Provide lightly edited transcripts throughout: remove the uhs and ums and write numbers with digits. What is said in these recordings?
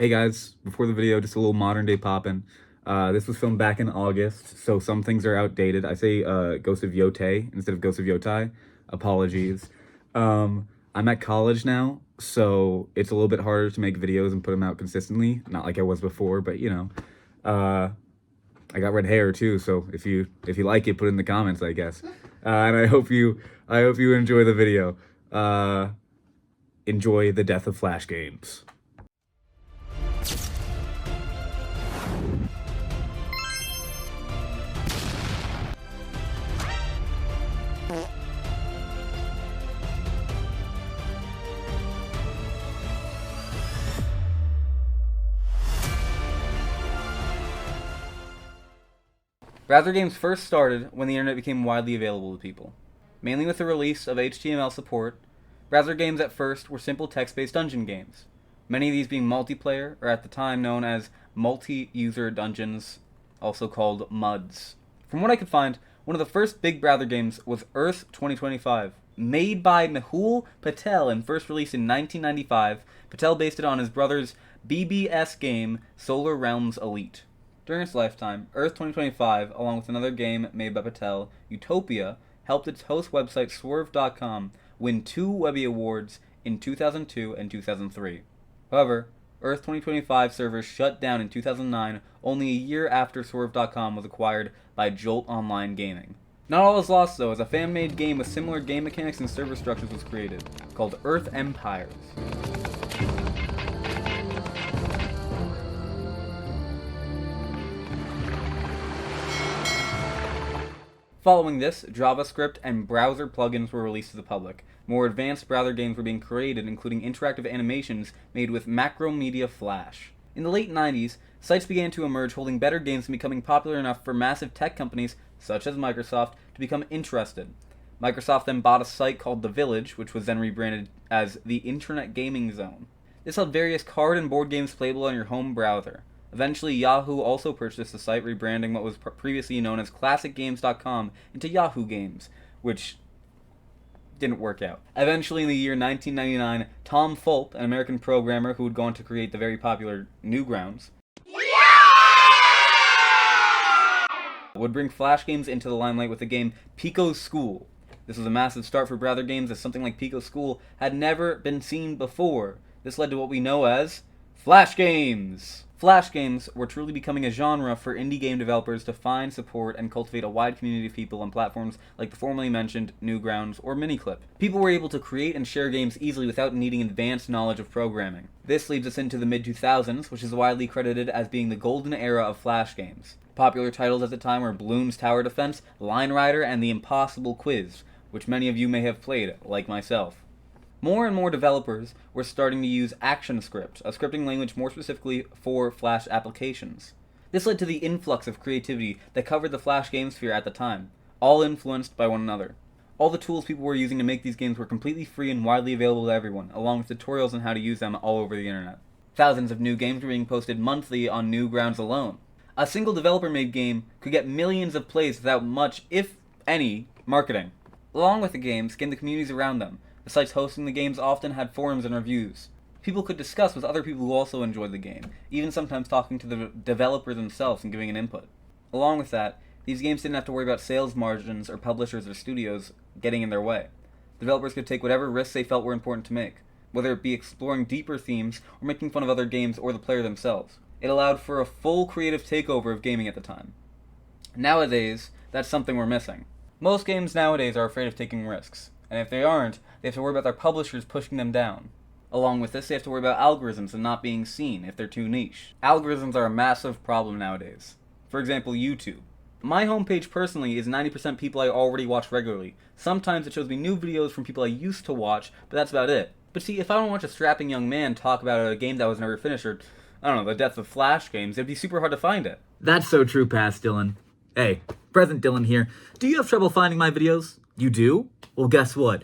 Hey guys, before the video, just a little modern day poppin'. This was filmed back in August, so some things are outdated. I say Ghost of Yotei instead of Ghost of Yotai. Apologies. I'm at college now, so it's a little bit harder to make videos and put them out consistently. Not like I was before, but you know. I got red hair too, so if you like it, put it in the comments, I guess. And I hope you enjoy the video. Enjoy the death of Flash games. Browser games first started when the internet became widely available to people. Mainly with the release of HTML support, browser games at first were simple text-based dungeon games, many of these being multiplayer, or at the time known as multi-user dungeons, also called MUDs. From what I could find, one of the first big browser games was Earth 2025. Made by Mehul Patel and first released in 1995, Patel based it on his brother's BBS game Solar Realms Elite. During its lifetime, Earth 2025, along with another game made by Patel, Utopia, helped its host website Swerve.com win 2 Webby Awards in 2002 and 2003. However, Earth 2025 servers shut down in 2009, only a year after Swerve.com was acquired by Jolt Online Gaming. Not all is lost though, as a fan-made game with similar game mechanics and server structures was created, called Earth Empires. Following this, JavaScript and browser plugins were released to the public. More advanced browser games were being created, including interactive animations made with Macromedia Flash. In the late 90s, sites began to emerge holding better games and becoming popular enough for massive tech companies, such as Microsoft, to become interested. Microsoft then bought a site called The Village, which was then rebranded as the Internet Gaming Zone. This held various card and board games playable on your home browser. Eventually, Yahoo also purchased the site, rebranding what was previously known as ClassicGames.com into Yahoo Games, which didn't work out. Eventually, in the year 1999, Tom Fulp, an American programmer who would go on to create the very popular Newgrounds, would bring Flash games into the limelight with the game Pico's School. This was a massive start for browser games, as something like Pico's School had never been seen before. This led to what we know as Flash games! Flash games were truly becoming a genre for indie game developers to find, support, and cultivate a wide community of people on platforms like the formerly mentioned Newgrounds or Miniclip. People were able to create and share games easily without needing advanced knowledge of programming. This leads us into the mid-2000s, which is widely credited as being the golden era of Flash games. Popular titles at the time were Bloons Tower Defense, Line Rider, and The Impossible Quiz, which many of you may have played, like myself. More and more developers were starting to use ActionScript, a scripting language more specifically for Flash applications. This led to the influx of creativity that covered the Flash game sphere at the time, all influenced by one another. All the tools people were using to make these games were completely free and widely available to everyone, along with tutorials on how to use them all over the internet. Thousands of new games were being posted monthly on Newgrounds alone. A single developer-made game could get millions of plays without much, if any, marketing. Along with the games came the communities around them. The sites hosting the games often had forums and reviews. People could discuss with other people who also enjoyed the game, even sometimes talking to the developers themselves and giving an input. Along with that, these games didn't have to worry about sales margins or publishers or studios getting in their way. Developers could take whatever risks they felt were important to make, whether it be exploring deeper themes or making fun of other games or the player themselves. It allowed for a full creative takeover of gaming at the time. Nowadays, that's something we're missing. Most games nowadays are afraid of taking risks, and if they aren't, they have to worry about their publishers pushing them down. Along with this, they have to worry about algorithms and not being seen if they're too niche. Algorithms are a massive problem nowadays. For example, YouTube. My homepage personally is 90% people I already watch regularly. Sometimes it shows me new videos from people I used to watch, but that's about it. But see, if I don't watch a strapping young man talk about a game that was never finished, or, I don't know, the death of Flash games, it'd be super hard to find it. That's so true, past Dylan. Hey, present Dylan here. Do you have trouble finding my videos? You do? Well, guess what?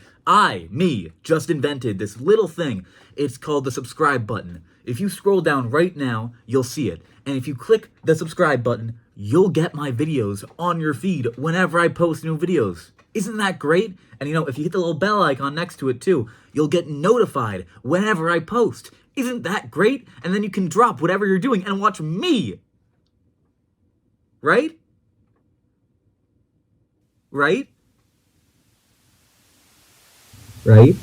Me, just invented this little thing. It's called the subscribe button. If you scroll down right now, you'll see it. And if you click the subscribe button, you'll get my videos on your feed whenever I post new videos. Isn't that great? And if you hit the little bell icon next to it too, you'll get notified whenever I post. Isn't that great? And then you can drop whatever you're doing and watch me. Right? Right? Right?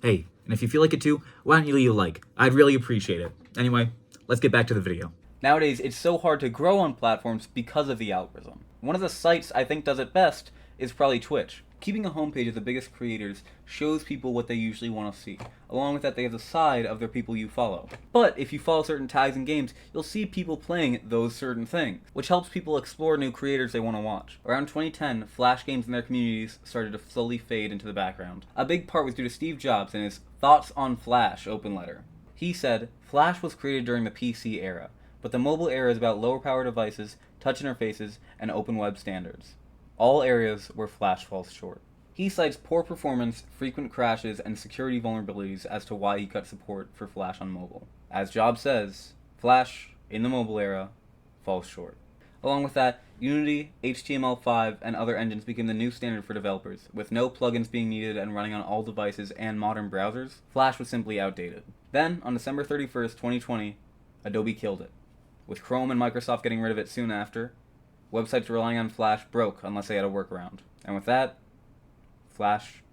Hey, and if you feel like it too, why don't you leave a like? I'd really appreciate it. Anyway, let's get back to the video. Nowadays, it's so hard to grow on platforms because of the algorithm. One of the sites I think does it best is probably Twitch. Keeping a homepage of the biggest creators shows people what they usually want to see. Along with that, they have the side of their people you follow. But if you follow certain tags in games, you'll see people playing those certain things, which helps people explore new creators they want to watch. Around 2010, Flash games and their communities started to slowly fade into the background. A big part was due to Steve Jobs and his Thoughts on Flash open letter. He said, "Flash was created during the PC era, but the mobile era is about lower power devices, touch interfaces, and open web standards. All areas where Flash falls short." He cites poor performance, frequent crashes, and security vulnerabilities as to why he cut support for Flash on mobile. As Jobs says, Flash, in the mobile era, falls short. Along with that, Unity, HTML5, and other engines became the new standard for developers, with no plugins being needed and running on all devices and modern browsers. Flash was simply outdated. Then, on December 31st, 2020, Adobe killed it. With Chrome and Microsoft getting rid of it soon after, websites relying on Flash broke unless they had a workaround. And with that, Flash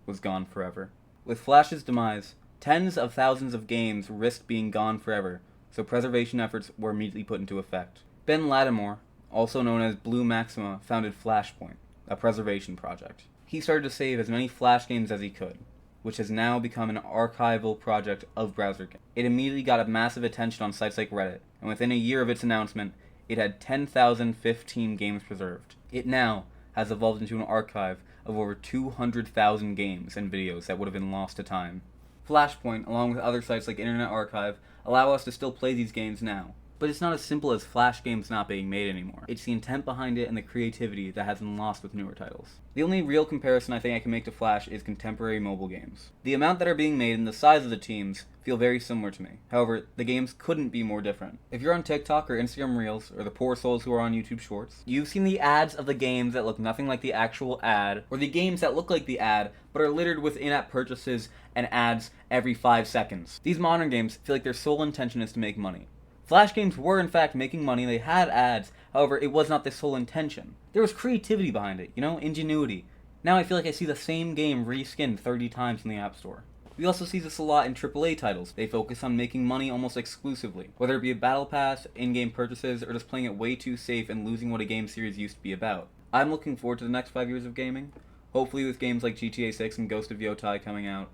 was gone forever. With Flash's demise, tens of thousands of games risked being gone forever, so preservation efforts were immediately put into effect. Ben Lattimore, also known as Blue Maxima, founded Flashpoint, a preservation project. He started to save as many Flash games as he could, which has now become an archival project of browser games. It immediately got a massive attention on sites like Reddit, and within a year of its announcement, it had 10,015 games preserved. It now has evolved into an archive of over 200,000 games and videos that would have been lost to time. Flashpoint, along with other sites like Internet Archive, allow us to still play these games now. But it's not as simple as Flash games not being made anymore. It's the intent behind it and the creativity that has been lost with newer titles. The only real comparison I think I can make to Flash is contemporary mobile games. The amount that are being made and the size of the teams feel very similar to me. However, the games couldn't be more different. If you're on TikTok or Instagram Reels, or the poor souls who are on YouTube Shorts, you've seen the ads of the games that look nothing like the actual ad, or the games that look like the ad, but are littered with in-app purchases and ads every 5 seconds. These modern games feel like their sole intention is to make money. Flash games were in fact making money, they had ads, however it was not their sole intention. There was creativity behind it, ingenuity. Now I feel like I see the same game reskinned 30 times in the App Store. We also see this a lot in AAA titles. They focus on making money almost exclusively, whether it be a battle pass, in-game purchases, or just playing it way too safe and losing what a game series used to be about. I'm looking forward to the next 5 years of gaming. Hopefully with games like GTA 6 and Ghost of Yotai coming out,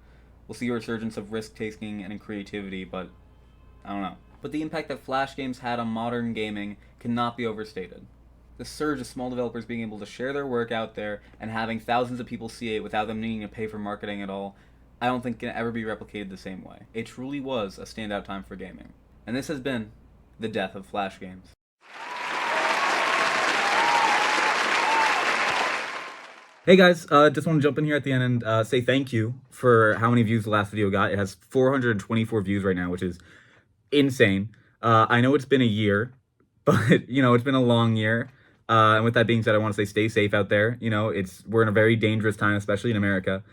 we'll see a resurgence of risk-taking and creativity, but I don't know. But the impact that Flash games had on modern gaming cannot be overstated. The surge of small developers being able to share their work out there and having thousands of people see it without them needing to pay for marketing at all, I don't think can ever be replicated the same way. It truly was a standout time for gaming. And this has been the death of Flash games. Hey guys, just want to jump in here at the end and say thank you for how many views the last video got. It has 424 views right now, which is insane. I know it's been a year, but it's been a long year. And with that being said, I want to say stay safe out there. We're in a very dangerous time, especially in America.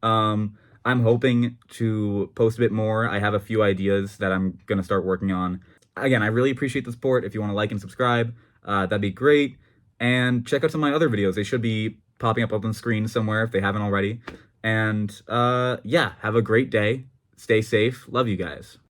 I'm hoping to post a bit more. I have a few ideas that I'm going to start working on. Again, I really appreciate the support. If you want to like and subscribe, that'd be great. And check out some of my other videos. They should be popping up on the screen somewhere if they haven't already. And yeah, have a great day. Stay safe. Love you guys.